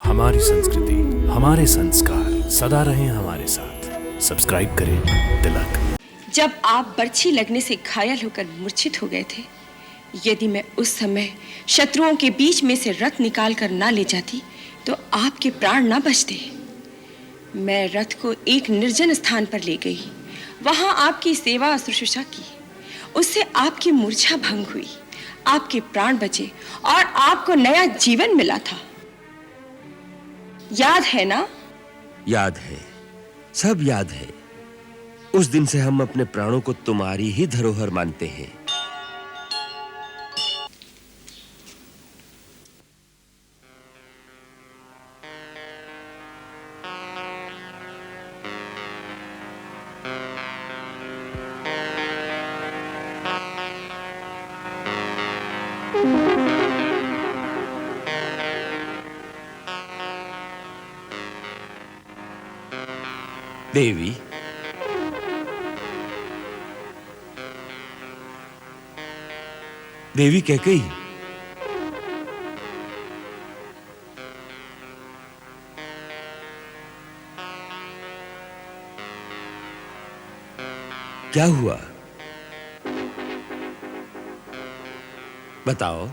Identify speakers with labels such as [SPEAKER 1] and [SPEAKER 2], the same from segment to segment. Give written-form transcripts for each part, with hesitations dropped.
[SPEAKER 1] हमारी संस्कृति, हमारे संस्कार सदा रहें हमारे साथ। सब्सक्राइब करें तिलक।
[SPEAKER 2] जब आप बर्छी लगने से घायल होकर मूर्छित हो गए थे, यदि मैं उस समय शत्रुओं के बीच में से रथ निकाल कर ना ले जाती तो आपके प्राण ना बचते। मैं रथ को एक निर्जन स्थान पर ले गई, वहां आपकी सेवा शुश्रूषा की। उससे आपकी मूर्छा भंग हुई, आपके प्राण बचे और आपको नया जीवन मिला था। याद है ना?
[SPEAKER 3] याद है, सब याद है। उस दिन से हम अपने प्राणों को तुम्हारी ही धरोहर मानते हैं। देवी, देवी कैकेयी, क्या हुआ? बताओ,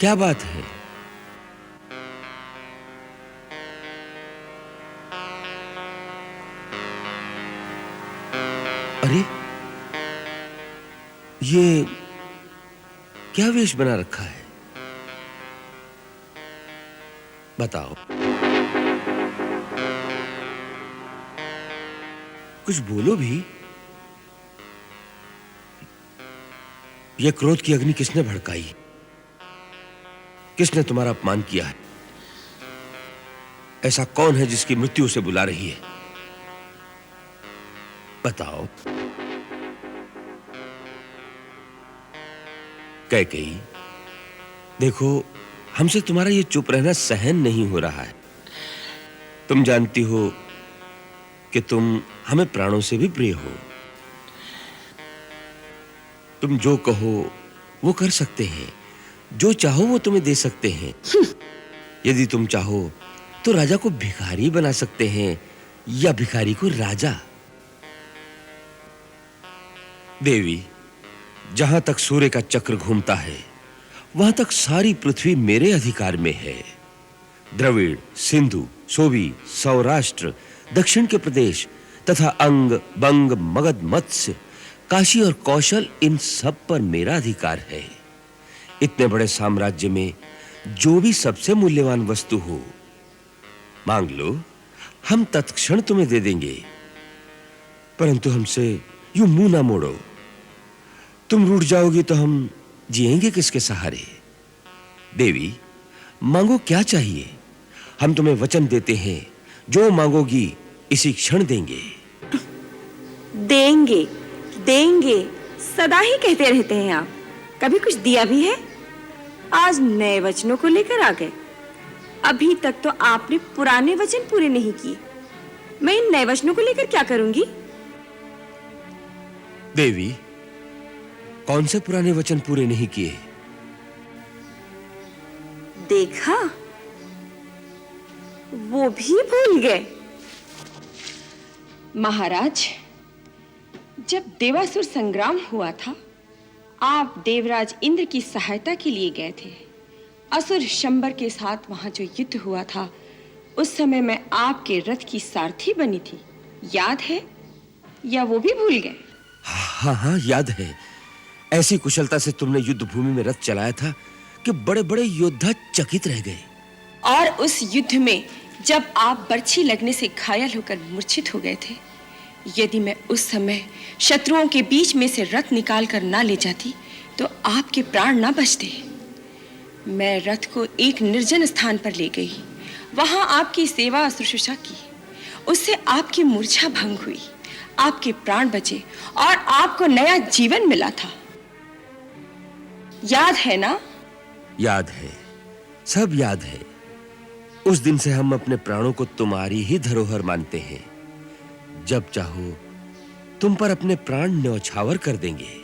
[SPEAKER 3] क्या बात है? अरे, ये क्या वेश बना रखा है? बताओ, कुछ बोलो भी। यह क्रोध की अग्नि किसने भड़काई? किसने तुम्हारा अपमान किया है? ऐसा कौन है जिसकी मृत्यु उसे बुला रही है? बताओ। कैकेयी, देखो, हमसे तुम्हारा ये चुप रहना सहन नहीं हो रहा है। तुम जानती हो कि तुम हमें प्राणों से भी प्रिय हो। तुम जो कहो वो कर सकते हैं, जो चाहो वो तुम्हें दे सकते हैं। यदि तुम चाहो तो राजा को भिखारी बना सकते हैं या भिखारी को राजा। देवी, जहां तक सूर्य का चक्र घूमता है, वहां तक सारी पृथ्वी मेरे अधिकार में है। द्रविड़, सिंधु, सोवी, सौराष्ट्र, दक्षिण के प्रदेश तथा अंग, बंग, मगध, मत्स्य, काशी और कौशल, इन सब पर मेरा अधिकार है। इतने बड़े साम्राज्य में जो भी सबसे मूल्यवान वस्तु हो, मांग लो, हम तत्क्षण तुम्हें दे देंगे। परंतु हमसे यूं मुंह ना मोड़ो। तुम रूठ जाओगी तो हम जिएंगे किसके सहारे? देवी, मांगो, क्या चाहिए? हम तुम्हें वचन देते हैं, जो मांगोगी इसी क्षण देंगे।
[SPEAKER 2] देंगे, देंगे, सदा ही कहते रहते हैं आप। कभी कुछ दिया भी है? आज नए वचनों को लेकर आ गए। अभी तक तो आपने पुराने वचन पूरे नहीं किए। मैं इन नए वचनों को लेकर क्या करूंगी?
[SPEAKER 3] देवी, कौन से पुराने वचन पूरे नहीं किए?
[SPEAKER 2] देखा, वो भी भूल गए। महाराज, जब देवासुर संग्राम हुआ था, आप देवराज इंद्र की सहायता के लिए गए थे। असुर शंबर के साथ वहां जो युद्ध हुआ था, उस समय मैं आपके रथ की सारथी बनी थी। याद है या वो भी भूल गए?
[SPEAKER 3] हाँ हाँ, याद है। ऐसी कुशलता से तुमने युद्ध भूमि में रथ चलाया था कि बड़े-बड़े योद्धा चकित रह गए।
[SPEAKER 2] और उस युद्ध में जब आप बर्छी लगने से घायल होकर मूर्छित हो गए थे, यदि मैं उस समय शत्रुओं के बीच में से रथ निकाल कर ना ले जाती तो आपके प्राण ना बचते। मैं रथ को एक निर्जन स्थान पर ले गई, वहां आपकी सेवा शुश्रूषा की। उससे आपकी मूर्छा भंग हुई, आपके प्राण बचे और आपको नया जीवन मिला था। याद है ना?
[SPEAKER 3] याद है, सब याद है। उस दिन से हम अपने प्राणों को तुम्हारी ही धरोहर मानते हैं। जब चाहो तुम पर अपने प्राण न्यौछावर कर देंगे।